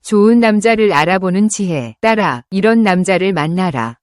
좋은 남자를 알아보는 지혜. 딸아, 이런 남자를 만나라.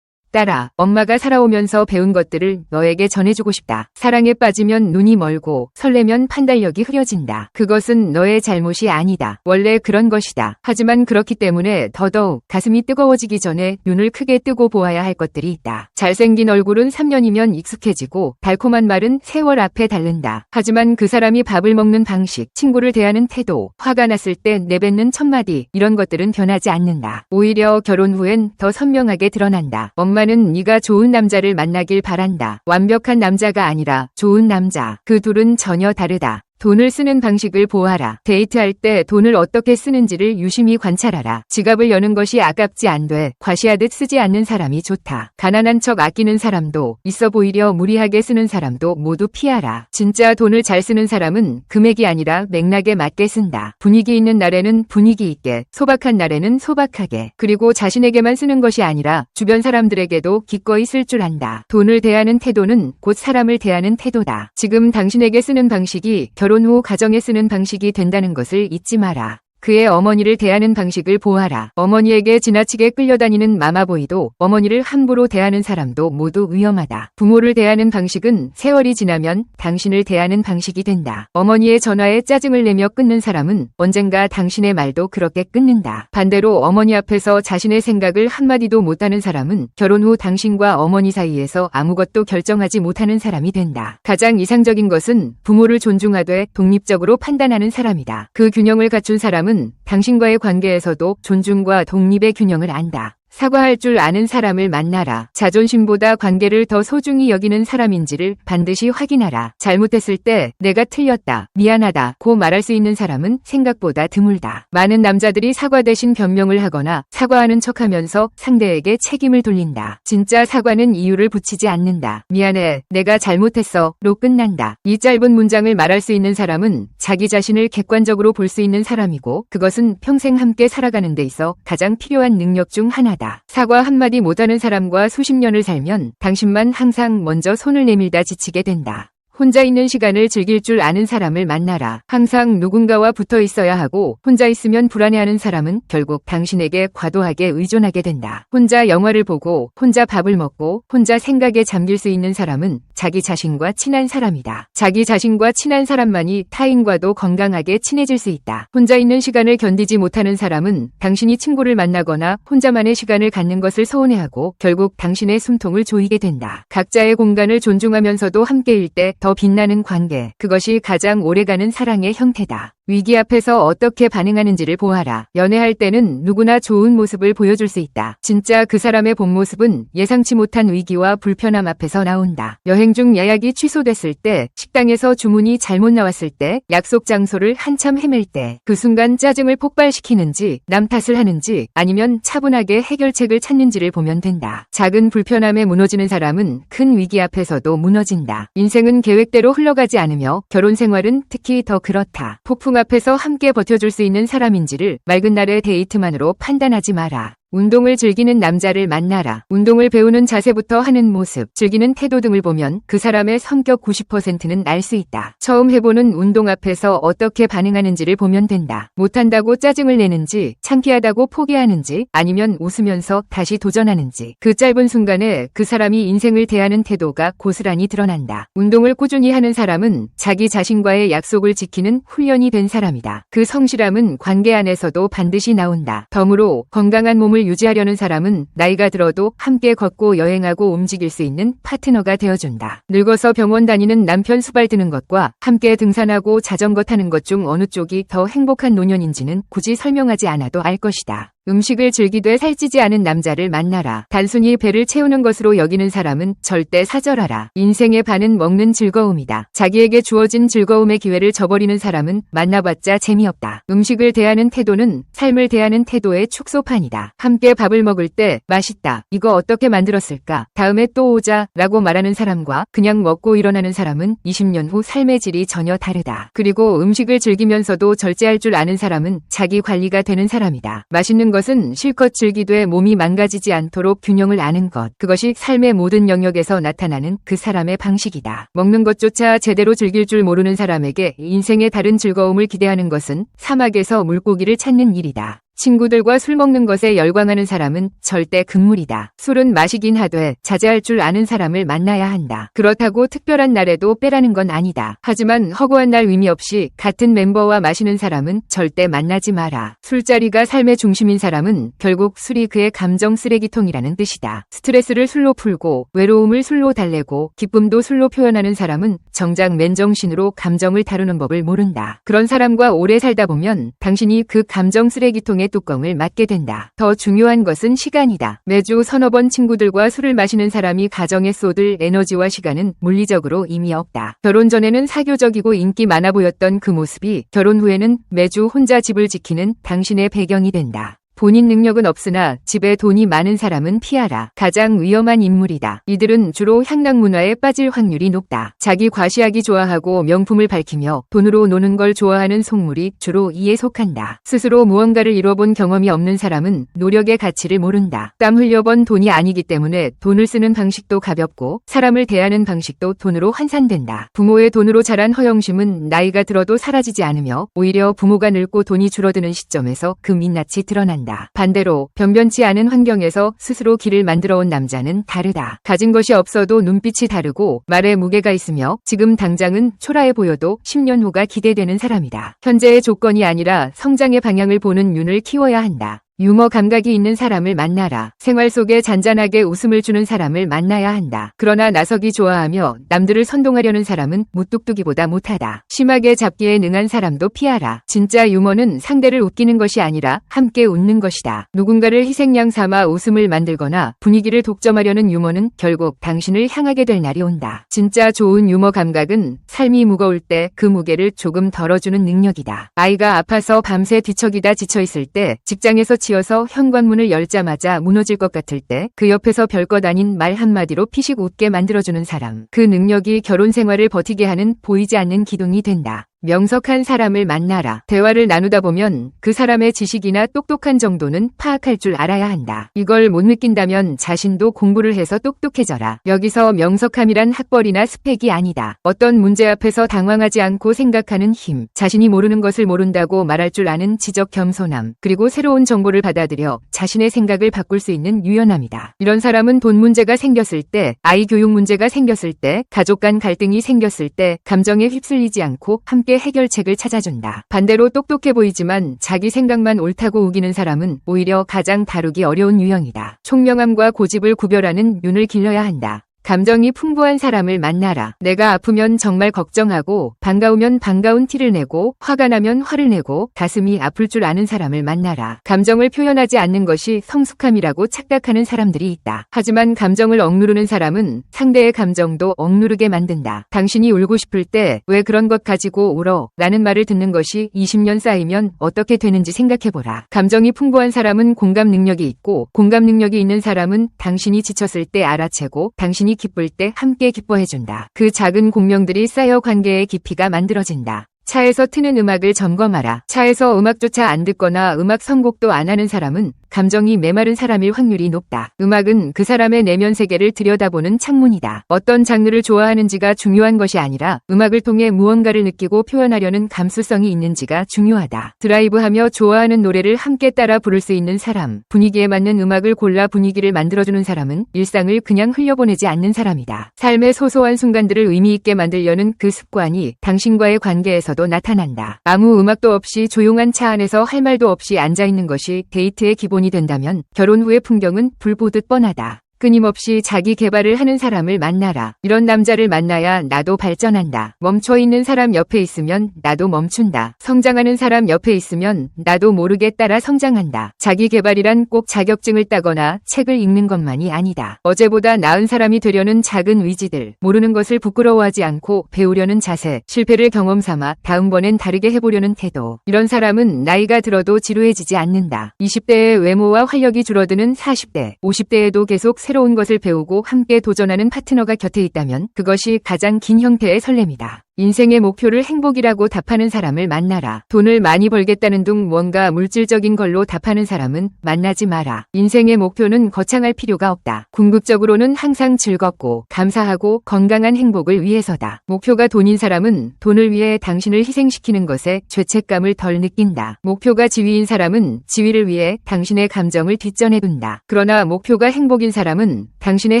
딸아, 엄마가 살아오면서 배운 것들을 너에게 전해주고 싶다. 사랑에 빠지면 눈이 멀고 설레면 판단력이 흐려진다. 그것은 너의 잘못이 아니다. 원래 그런 것이다. 하지만 그렇기 때문에 더더욱 가슴이 뜨거워지기 전에 눈을 크게 뜨고 보아야 할 것들이 있다. 잘생긴 얼굴은 3년이면 익숙해지고 달콤한 말은 세월 앞에 닳는다. 하지만 그 사람이 밥을 먹는 방식, 친구를 대하는 태도, 화가 났을 때 내뱉는 첫마디, 이런 것들은 변하지 않는다. 오히려 결혼 후엔 더 선명하게 드러난다. 엄마는 네가 좋은 남자를 만나길 바란다. 완벽한 남자가 아니라 좋은 남자. 그 둘은 전혀 다르다. 돈을 쓰는 방식을 보아라. 데이트할 때 돈을 어떻게 쓰는지를 유심히 관찰하라. 지갑을 여는 것이 아깝지 않되 과시하듯 쓰지 않는 사람이 좋다. 가난한 척 아끼는 사람도 있어 보이려 무리하게 쓰는 사람도 모두 피하라. 진짜 돈을 잘 쓰는 사람은 금액이 아니라 맥락에 맞게 쓴다. 분위기 있는 날에는 분위기 있게, 소박한 날에는 소박하게, 그리고 자신에게만 쓰는 것이 아니라 주변 사람들에게도 기꺼이 쓸 줄 안다. 돈을 대하는 태도는 곧 사람을 대하는 태도다. 지금 당신에게 쓰는 방식이 결혼 후 가정에 쓰는 방식이 된다는 것을 잊지 마라. 그의 어머니를 대하는 방식을 보아라. 어머니에게 지나치게 끌려다니는 마마보이도 어머니를 함부로 대하는 사람도 모두 위험하다. 부모를 대하는 방식은 세월이 지나면 당신을 대하는 방식이 된다. 어머니의 전화에 짜증을 내며 끊는 사람은 언젠가 당신의 말도 그렇게 끊는다. 반대로 어머니 앞에서 자신의 생각을 한마디도 못하는 사람은 결혼 후 당신과 어머니 사이에서 아무것도 결정하지 못하는 사람이 된다. 가장 이상적인 것은 부모를 존중하되 독립적으로 판단하는 사람이다. 그 균형을 갖춘 사람은 당신과의 관계에서도 존중과 독립의 균형을 안다. 사과할 줄 아는 사람을 만나라. 자존심보다 관계를 더 소중히 여기는 사람인지를 반드시 확인하라. 잘못했을 때 내가 틀렸다, 미안하다 고 말할 수 있는 사람은 생각보다 드물다. 많은 남자들이 사과 대신 변명을 하거나 사과하는 척하면서 상대에게 책임을 돌린다. 진짜 사과는 이유를 붙이지 않는다. 미안해, 내가 잘못했어 로 끝난다. 이 짧은 문장을 말할 수 있는 사람은 자기 자신을 객관적으로 볼 수 있는 사람이고, 그것은 평생 함께 살아가는 데 있어 가장 필요한 능력 중 하나다. 사과 한마디 못하는 사람과 수십 년을 살면 당신만 항상 먼저 손을 내밀다 지치게 된다. 혼자 있는 시간을 즐길 줄 아는 사람을 만나라. 항상 누군가와 붙어 있어야 하고 혼자 있으면 불안해하는 사람은 결국 당신에게 과도하게 의존하게 된다. 혼자 영화를 보고 혼자 밥을 먹고 혼자 생각에 잠길 수 있는 사람은 자기 자신과 친한 사람이다. 자기 자신과 친한 사람만이 타인과도 건강하게 친해질 수 있다. 혼자 있는 시간을 견디지 못하는 사람은 당신이 친구를 만나거나 혼자만의 시간을 갖는 것을 서운해하고 결국 당신의 숨통을 조이게 된다. 각자의 공간을 존중하면서도 함께일 때 더 빛나는 관계, 그것이 가장 오래가는 사랑의 형태다. 위기 앞에서 어떻게 반응하는지를 보아라. 연애할 때는 누구나 좋은 모습을 보여줄 수 있다. 진짜 그 사람의 본 모습은 예상치 못한 위기와 불편함 앞에서 나온다. 여행 중 예약이 취소됐을 때, 식당에서 주문이 잘못 나왔을 때, 약속 장소를 한참 헤맬 때, 그 순간 짜증을 폭발시키는지, 남 탓을 하는지, 아니면 차분하게 해결책을 찾는지를 보면 된다. 작은 불편함에 무너지는 사람은 큰 위기 앞에서도 무너진다. 인생은 계획대로 흘러가지 않으며 결혼 생활은 특히 더 그렇다. 폭풍 앞에서 함께 버텨줄 수 있는 사람인지를 맑은 날의 데이트만으로 판단하지 마라. 운동을 즐기는 남자를 만나라. 운동을 배우는 자세부터 하는 모습, 즐기는 태도 등을 보면 그 사람의 성격 90%는 알 수 있다. 처음 해보는 운동 앞에서 어떻게 반응하는지를 보면 된다. 못한다고 짜증을 내는지, 창피하다고 포기하는지, 아니면 웃으면서 다시 도전하는지. 그 짧은 순간에 그 사람이 인생을 대하는 태도가 고스란히 드러난다. 운동을 꾸준히 하는 사람은 자기 자신과의 약속을 지키는 훈련이 된 사람이다. 그 성실함은 관계 안에서도 반드시 나온다. 덤으로 건강한 몸을 유지하려는 사람은 나이가 들어도 함께 걷고 여행하고 움직일 수 있는 파트너가 되어준다. 늙어서 병원 다니는 남편 수발 드는 것과 함께 등산하고 자전거 타는 것 중 어느 쪽이 더 행복한 노년인지는 굳이 설명하지 않아도 알 것이다. 음식을 즐기되 살찌지 않은 남자를 만나라. 단순히 배를 채우는 것으로 여기는 사람은 절대 사절하라. 인생의 반은 먹는 즐거움이다. 자기에게 주어진 즐거움의 기회를 저버리는 사람은 만나봤자 재미없다. 음식을 대하는 태도는 삶을 대하는 태도의 축소판이다. 함께 밥을 먹을 때 맛있다, 이거 어떻게 만들었을까, 다음에 또 오자 라고 말하는 사람과 그냥 먹고 일어나는 사람은 20년 후 삶의 질이 전혀 다르다. 그리고 음식을 즐기면서도 절제할 줄 아는 사람은 자기 관리가 되는 사람이다. 맛있는 것은 실컷 즐기되 몸이 망가지지 않도록 균형을 아는 것. 그것이 삶의 모든 영역에서 나타나는 그 사람의 방식이다. 먹는 것조차 제대로 즐길 줄 모르는 사람에게 인생의 다른 즐거움을 기대하는 것은 사막에서 물고기를 찾는 일이다. 친구들과 술 먹는 것에 열광하는 사람은 절대 금물이다. 술은 마시긴 하되 자제할 줄 아는 사람을 만나야 한다. 그렇다고 특별한 날에도 빼라는 건 아니다. 하지만 허구한 날 의미 없이 같은 멤버와 마시는 사람은 절대 만나지 마라. 술자리가 삶의 중심인 사람은 결국 술이 그의 감정 쓰레기통이라는 뜻이다. 스트레스를 술로 풀고 외로움을 술로 달래고 기쁨도 술로 표현하는 사람은 정작 맨정신으로 감정을 다루는 법을 모른다. 그런 사람과 오래 살다 보면 당신이 그 감정 쓰레기통에 뚜껑을 맞게 된다. 더 중요한 것은 시간이다. 매주 서너 번 친구들과 술을 마시는 사람이 가정에 쏟을 에너지와 시간은 물리적으로 의미 없다. 결혼 전에는 사교적이고 인기 많아 보였던 그 모습이 결혼 후에는 매주 혼자 집을 지키는 당신의 배경이 된다. 본인 능력은 없으나 집에 돈이 많은 사람은 피하라. 가장 위험한 인물이다. 이들은 주로 향락 문화에 빠질 확률이 높다. 자기 과시하기 좋아하고 명품을 밝히며 돈으로 노는 걸 좋아하는 속물이 주로 이에 속한다. 스스로 무언가를 이뤄본 경험이 없는 사람은 노력의 가치를 모른다. 땀 흘려번 돈이 아니기 때문에 돈을 쓰는 방식도 가볍고 사람을 대하는 방식도 돈으로 환산된다. 부모의 돈으로 자란 허영심은 나이가 들어도 사라지지 않으며 오히려 부모가 늙고 돈이 줄어드는 시점에서 그 민낯이 드러난다. 반대로 변변치 않은 환경에서 스스로 길을 만들어온 남자는 다르다. 가진 것이 없어도 눈빛이 다르고 말에 무게가 있으며 지금 당장은 초라해 보여도 10년 후가 기대되는 사람이다. 현재의 조건이 아니라 성장의 방향을 보는 눈을 키워야 한다. 유머 감각이 있는 사람을 만나라. 생활 속에 잔잔하게 웃음을 주는 사람을 만나야 한다. 그러나 나서기 좋아하며 남들을 선동하려는 사람은 무뚝뚝이보다 못하다. 심하게 잡기에 능한 사람도 피하라. 진짜 유머는 상대를 웃기는 것이 아니라 함께 웃는 것이다. 누군가를 희생양 삼아 웃음을 만들거나 분위기를 독점하려는 유머는 결국 당신을 향하게 될 날이 온다. 진짜 좋은 유머 감각은 삶이 무거울 때 그 무게를 조금 덜어주는 능력이다. 아이가 아파서 밤새 뒤척이다 지쳐있을 때 직장에서 치어서 현관문을 열자마자 무너질 것 같을 때 그 옆에서 별것 아닌 말 한마디로 피식 웃게 만들어주는 사람. 그 능력이 결혼 생활을 버티게 하는 보이지 않는 기둥이 된다. 명석한 사람을 만나라. 대화를 나누다 보면 그 사람의 지식이나 똑똑한 정도는 파악할 줄 알아야 한다. 이걸 못 느낀다면 자신도 공부를 해서 똑똑해져라. 여기서 명석함이란 학벌이나 스펙이 아니다. 어떤 문제 앞에서 당황하지 않고 생각하는 힘, 자신이 모르는 것을 모른다고 말할 줄 아는 지적 겸손함, 그리고 새로운 정보를 받아들여 자신의 생각을 바꿀 수 있는 유연함이다. 이런 사람은 돈 문제가 생겼을 때, 아이 교육 문제가 생겼을 때, 가족 간 갈등이 생겼을 때 감정에 휩쓸리지 않고 함께 해결책을 찾아준다. 반대로 똑똑해 보이지만 자기 생각만 옳다고 우기는 사람은 오히려 가장 다루기 어려운 유형이다. 총명함과 고집을 구별하는 눈을 길러야 한다. 감정이 풍부한 사람을 만나라. 내가 아프면 정말 걱정하고 반가우면 반가운 티를 내고 화가 나면 화를 내고 가슴이 아플 줄 아는 사람을 만나라. 감정을 표현하지 않는 것이 성숙함이라고 착각하는 사람들이 있다. 하지만 감정을 억누르는 사람은 상대의 감정도 억누르게 만든다. 당신이 울고 싶을 때 왜 그런 것 가지고 울어? 라는 말을 듣는 것이 20년 쌓이면 어떻게 되는지 생각해보라. 감정이 풍부한 사람은 공감 능력이 있고 공감 능력이 있는 사람은 당신이 지쳤을 때 알아채고 당신이 기쁠 때 함께 기뻐해준다. 그 작은 공명들이 쌓여 관계의 깊이가 만들어진다. 차에서 트는 음악을 점검하라. 차에서 음악조차 안 듣거나 음악 선곡도 안 하는 사람은 감정이 메마른 사람일 확률이 높다. 음악은 그 사람의 내면 세계를 들여다보는 창문이다. 어떤 장르를 좋아하는지가 중요한 것이 아니라 음악을 통해 무언가를 느끼고 표현하려는 감수성이 있는지가 중요하다. 드라이브하며 좋아하는 노래를 함께 따라 부를 수 있는 사람, 분위기에 맞는 음악을 골라 분위기를 만들어주는 사람은 일상을 그냥 흘려보내지 않는 사람이다. 삶의 소소한 순간들을 의미 있게 만들려는 그 습관이 당신과의 관계에서도 나타난다. 아무 음악도 없이 조용한 차 안에서 할 말도 없이 앉아있는 것이 데이트의 기본이 된다면 결혼 후의 풍경은 불 보듯 뻔하다. 끊임없이 자기 개발을 하는 사람을 만나라. 이런 남자를 만나야 나도 발전한다. 멈춰있는 사람 옆에 있으면 나도 멈춘다. 성장하는 사람 옆에 있으면 나도 모르게 따라 성장한다. 자기 개발이란 꼭 자격증을 따거나 책을 읽는 것만이 아니다. 어제보다 나은 사람이 되려는 작은 의지들, 모르는 것을 부끄러워하지 않고 배우려는 자세, 실패를 경험 삼아 다음번엔 다르게 해보려는 태도. 이런 사람은 나이가 들어도 지루해지지 않는다. 20대의 외모와 활력이 줄어드는 40대, 50대에도 계속 새로운 것을 배우고 함께 도전하는 파트너가 곁에 있다면 그것이 가장 긴 형태의 설렘이다. 인생의 목표를 행복이라고 답하는 사람을 만나라. 돈을 많이 벌겠다는 둥 뭔가 물질적인 걸로 답하는 사람은 만나지 마라. 인생의 목표는 거창할 필요가 없다. 궁극적으로는 항상 즐겁고 감사하고 건강한 행복을 위해서다. 목표가 돈인 사람은 돈을 위해 당신을 희생시키는 것에 죄책감을 덜 느낀다. 목표가 지위인 사람은 지위를 위해 당신의 감정을 뒷전해둔다. 그러나 목표가 행복인 사람은 당신의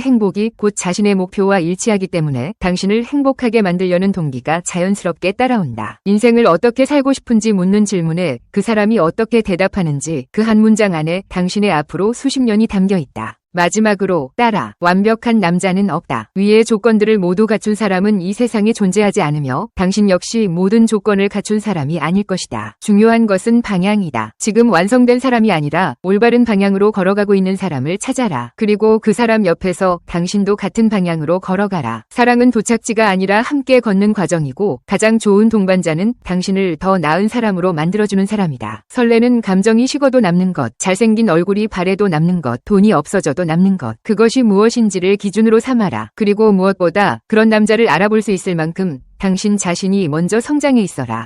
행복이 곧 자신의 목표와 일치하기 때문에 당신을 행복하게 만들려는 동기가 자연스럽게 따라온다. 인생을 어떻게 살고 싶은지 묻는 질문에 그 사람이 어떻게 대답하는지 그 한 문장 안에 당신의 앞으로 수십 년이 담겨 있다. 마지막으로 따라 완벽한 남자는 없다. 위의 조건들을 모두 갖춘 사람은 이 세상에 존재하지 않으며 당신 역시 모든 조건을 갖춘 사람이 아닐 것이다. 중요한 것은 방향이다. 지금 완성된 사람이 아니라 올바른 방향으로 걸어가고 있는 사람을 찾아라. 그리고 그 사람 옆에서 당신도 같은 방향으로 걸어가라. 사랑은 도착지가 아니라 함께 걷는 과정이고 가장 좋은 동반자는 당신을 더 나은 사람으로 만들어주는 사람이다. 설레는 감정이 식어도 남는 것, 잘생긴 얼굴이 바래도 남는 것, 돈이 없어져도 남는 것, 그것이 무엇인지를 기준으로 삼아라. 그리고 무엇보다 그런 남자를 알아볼 수 있을 만큼 당신 자신이 먼저 성장해 있어라.